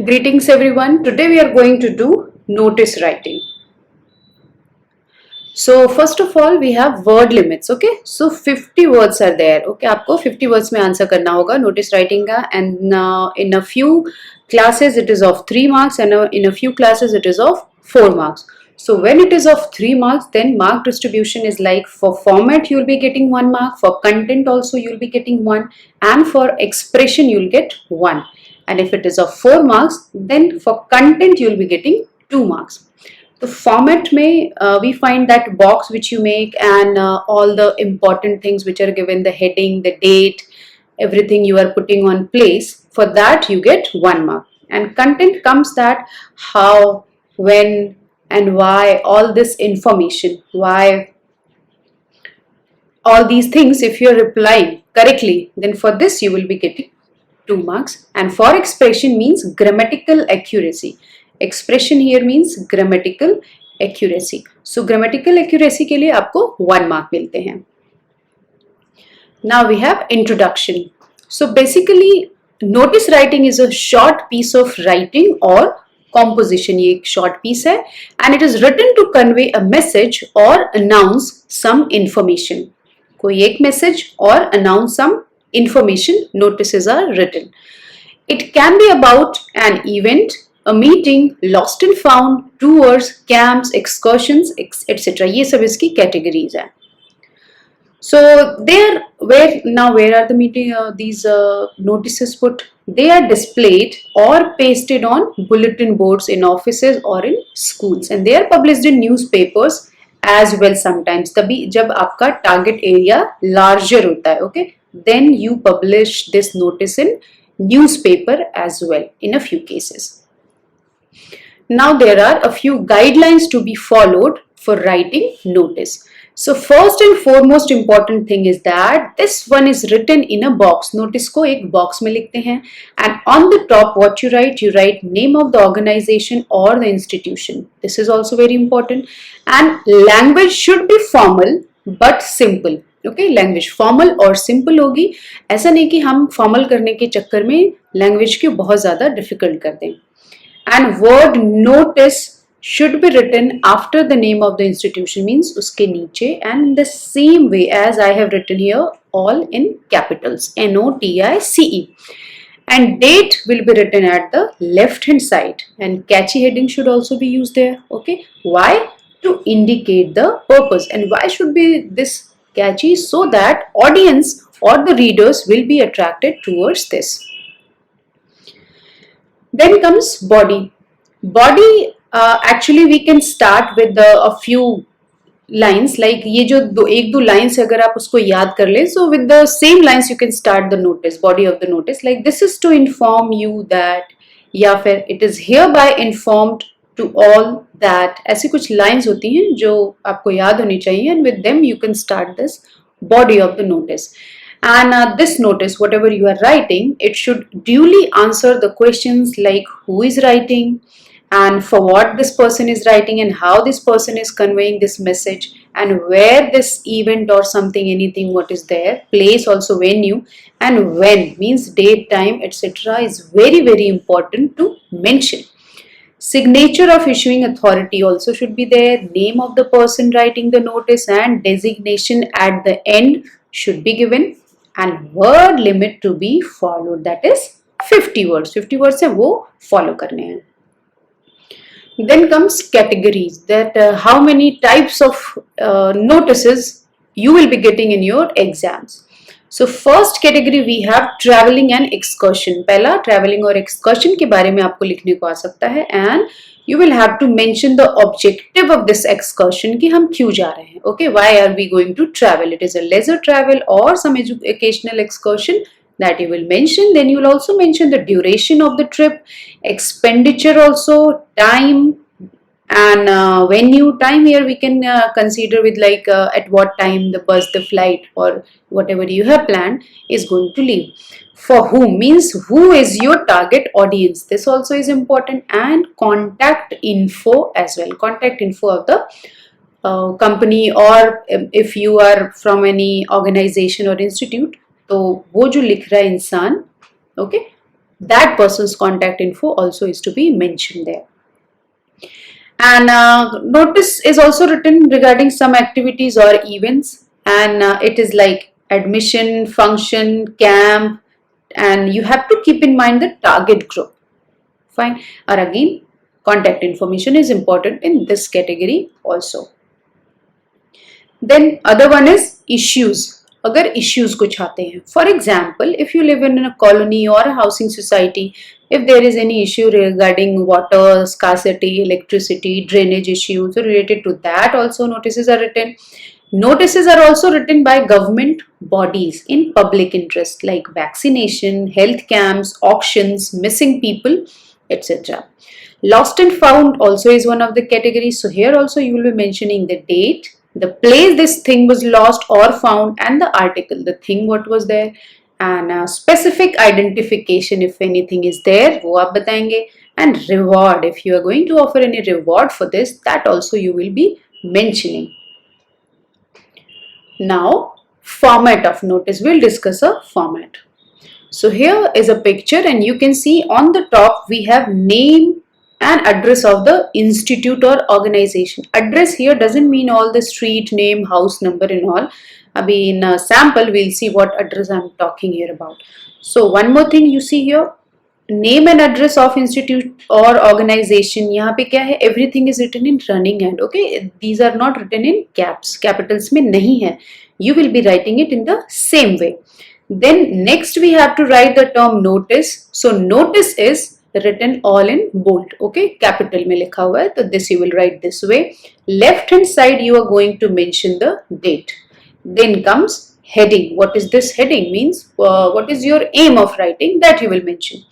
Greetings everyone. Today we are going to do notice writing. So first of all we have word limits. Okay, so 50 words are there. Okay, आपको 50 words में answer करना होगा notice writing का, and in a few classes it is of 3 marks and in a few classes it is of 4 marks. So when it is of 3 marks, then mark distribution is like for format you will be getting 1 mark, for content also you will be getting 1, and for expression you will get 1. And if it is of 4 marks, then for content you will be getting 2 marks. The format may we find that box which you make and all the important things which are given, the heading, the date, everything you are putting on place, for that you get 1 mark. And content comes that how, when and why, all this information, why all these things, if you are replying correctly, then for this you will be getting 2 marks. And for expression means grammatical accuracy. Expression here means grammatical accuracy. So grammatical accuracy के लिए आपको 1 mark मिलते हैं. Now we have introduction. So basically notice writing is a short piece of writing or composition. ये एक short piece है and it is written to convey a message or announce some information. कोई एक message और announce some information notices are written. It can be about an event, a meeting, lost and found, tours, camps, excursions, etc. ये सब इसकी categories हैं. So where are the meeting these notices put? They are displayed or pasted on bulletin boards in offices or in schools, and they are published in newspapers as well sometimes. तभी जब आपका target area larger होता है, okay, then you publish this notice in newspaper as well in a few cases. Now there are a few guidelines to be followed for writing notice. So first and foremost important thing is that this one is written in a box. Notice को एक box में लिखते हैं and on the top what you write name of the organization or the institution. This is also very important, and language should be formal but simple. Okay, language formal और simple होगी. ऐसा नहीं कि हम formal करने के चक्कर में language को बहुत ज़्यादा difficult कर दें. And word notice should be written after the name of the institution, means उसके नीचे, and in the same way as I have written here, all in capitals, NOTICE. And date will be written at the left hand side, and catchy heading should also be used there. Okay, why? To indicate the purpose. And why should be this catchy? So that audience or the readers will be attracted towards this. Then comes body. Body actually we can start with a few lines, like ये जो एक दो lines अगर आप उसको याद कर लें, so with the same lines you can start the notice, body of the notice, like this is to inform you that, या फिर it is hereby informed to all that. ऐसी कुछ lines होती हैं जो आपको याद होनी चाहिए, and with them you can start this body of the notice. And this notice, whatever you are writing, it should duly answer the questions like who is writing, and for what this person is writing, and how this person is conveying this message, and where this event or something, anything what is there, place also venue, and when means date, time, etc. is very very important to mention. Signature of issuing authority also should be there, name of the person writing the notice, and designation at the end should be given, and word limit to be followed, that is 50 words. 50 words है वो follow करने हैं. Then comes categories, that how many types of notices you will be getting in your exams. So first category we have traveling and excursion. पहला traveling और excursion के बारे में आपको लिखने को आ सकता है, and you will have to mention the objective of this excursion कि हम क्यों जा रहे हैं. Okay, why are we going to travel? It is a leisure travel or some educational excursion that you will mention. Then you will also mention the duration of the trip, expenditure also, time, and venue. Time here we can consider with like at what time the bus, the flight, or whatever you have planned is going to leave. For whom means who is your target audience. This also is important. And contact info as well. Contact info of the company, or if you are from any organization or institute, तो वो जो लिख रहा है इंसान, okay, that person's contact info also is to be mentioned there. And notice is also written regarding some activities or events, and it is like admission, function, camp, and you have to keep in mind the target group. Fine. Or again, contact information is important in this category also. Then other one is issues. अगर issues कुछ आते हैं, for example, if you live in a colony or a housing society, if there is any issue regarding water scarcity, electricity, drainage issues related to that, also notices are written. Notices are also written by government bodies in public interest like vaccination, health camps, auctions, missing people, etc. Lost and found also is one of the categories. So here also you will be mentioning the date, the place this thing was lost or found, and the article, the thing what was there, and specific identification if anything is there, वो आप बताएंगे. And reward, if you are going to offer any reward for this, that also you will be mentioning. Now, format of notice, we'll discuss a format. So here is a picture and you can see on the top we have name and address of the institute or organization. Address here doesn't mean all the street name, house number and all. Abhi in a sample we'll see what address I'm talking here about. So one more thing you see here, name and address of institute or organization. यहाँ पे क्या है, everything is written in running hand. Okay, these are not written in caps, capitals में नहीं है. You will be writing it in the same way. Then next we have to write the term notice. So notice is written all in bold. Okay, capital में लिखा हुआ है, तो this you will write this way. Left hand side you are going to mention the date. Then comes heading. What is this heading? Means what is your aim of writing, that you will mention.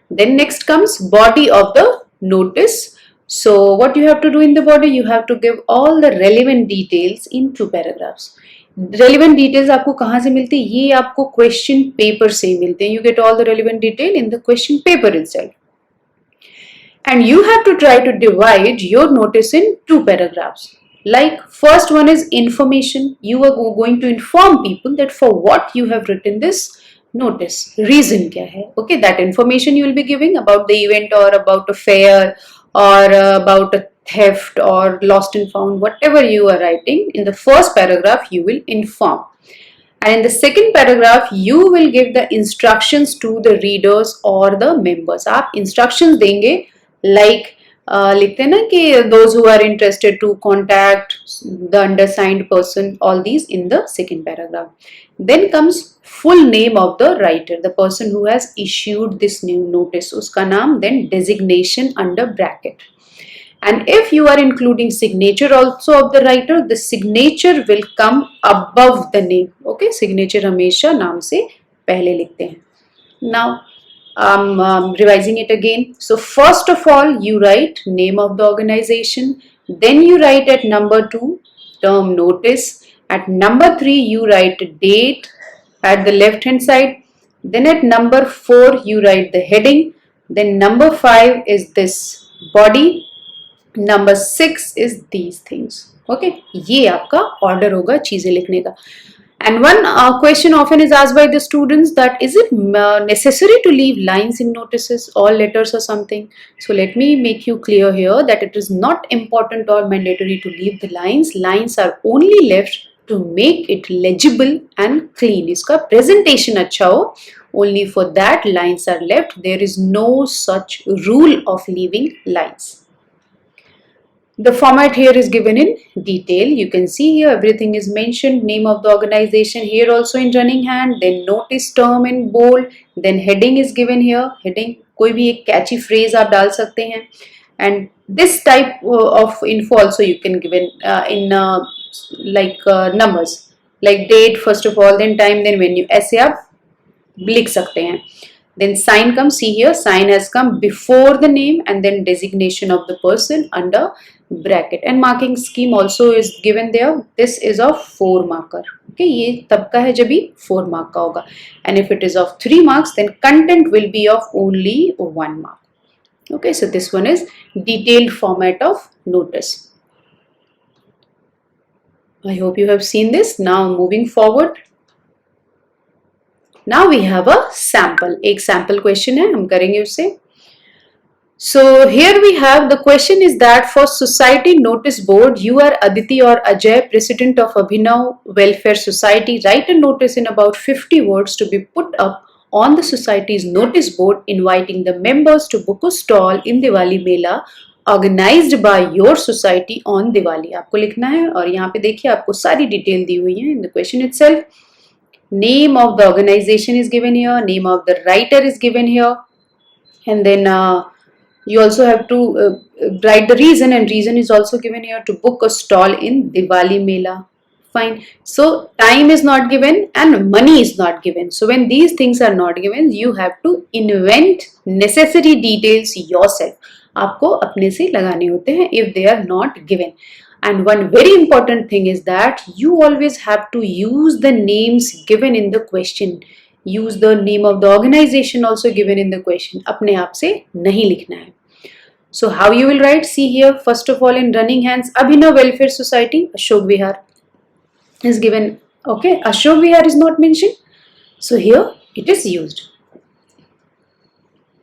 Then next comes body of the notice. So what you have to do in the body, you have to give all the relevant details in 2 paragraphs. Relevant details आपको कहाँ से मिलते हैं? ये आपको question paper से मिलते हैं. You get all the relevant detail in the question paper itself. And you have to try to divide your notice in 2 paragraphs. Like first one is information. You are going to inform people that for what you have written this notice. Reason क्या है? Okay, that information you will be giving about the event or about a fair or about a theft or lost and found, whatever you are writing. In the first paragraph you will inform. And in the second paragraph you will give the instructions to the readers or the members. आप instructions देंगे like लिखते हैं ना कि those who are interested to contact the undersigned person, all these in the second paragraph. Then comes full name of the writer, the person who has issued this new notice, उसका नाम, then designation under bracket. And if you are including signature also of the writer, the signature will come above the name. Okay, signature हमेशा नाम से पहले लिखते हैं. Now I'm revising it again. So first of all you write name of the organization, then you write at number 2 term notice, at number 3 you write date at the left hand side, then at number 4 you write the heading, then number 5 is this body, number 6 is these things. Okay, ये आपका order होगा चीजें लिखने का. And one question often is asked by the students, that is it necessary to leave lines in notices or letters or something? So let me make you clear here that it is not important or mandatory to leave the lines. Lines are only left to make it legible and clean. इसका presentation अच्छा हो, only for that lines are left. There is no such rule of leaving lines. The format here is given in detail. You can see here everything is mentioned. Name of the organization here also in running hand. Then notice term in bold. Then heading is given here. Heading कोई भी एक catchy phrase आप डाल सकते हैं. And this type of info also you can give in numbers. Like date first of all, then time, then venue. ऐसे आप लिख सकते हैं. Then sign comes, see here, sign has come before the name and then designation of the person under bracket. And marking scheme also is given there. This is of 4 marker. Okay, ये तब का है जब भी 4 mark का होगा. And if it is of 3 marks, then content will be of only 1 mark. Okay, so this one is detailed format of notice. I hope you have seen this. Now moving forward. Now we have a sample. एक sample question है, हम करेंगे उससे. So here we have the question is that for Society Notice Board, you are Aditi or Ajay, President of Abhinav Welfare Society. Write a notice in about 50 words to be put up on the society's notice board inviting the members to book a stall in Diwali Mela organized by your society on Diwali. आपको लिखना है और यहाँ पे देखिए आपको सारी detail दी हुई है in the question itself. Name of the organization is given here, name of the writer is given here, and then you also have to write the reason, and reason is also given here, to book a stall in Diwali Mela. Fine. So time is not given and money is not given. So when these things are not given, you have to invent necessary details yourself. आपको अपने से लगाने होते हैं if they are not given. And one very important thing is that you always have to use the names given in the question. Use the name of the organization also given in the question. अपने आप से नहीं लिखना है. So how you will write? See here, first of all, in running hands, Abhinav Welfare Society, Ashok Vihar is given. Okay, Ashok Vihar is not mentioned. So here it is used.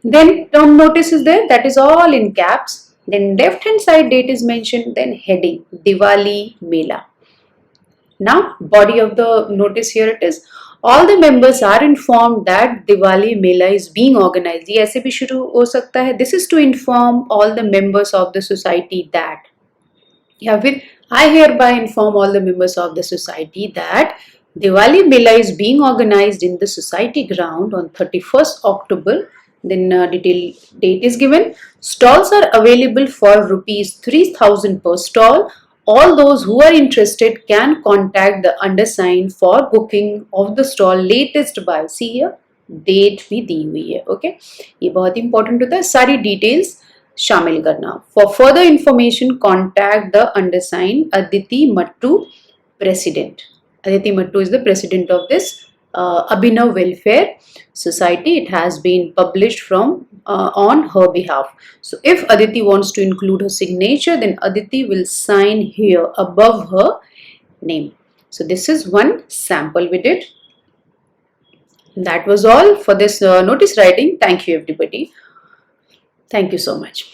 Then term notice is there, that is all in caps. Then left hand side date is mentioned, then heading Diwali Mela. Now body of the notice here it is, all the members are informed that Diwali Mela is being organized. ये ऐसे भी शुरू हो सकता है, this is to inform all the members of the society that, या फिर I hereby inform all the members of the society that Diwali Mela is being organized in the society ground on 31st October. Then detail date is given. Stalls are available for rupees 3,000 per stall. All those who are interested can contact the undersigned for booking of the stall latest by, see here, date भी दी हुई है. Okay, ये बहुत important होता है, सारी details शामिल करना. For further information, contact the undersigned Aditi Mattu, President. Aditi Mattu is the president of this Abhinav Welfare Society. It has been published from on her behalf. So if Aditi wants to include her signature, then Aditi will sign here above her name. So this is one sample we did. That was all for this notice writing. Thank you everybody. Thank you so much.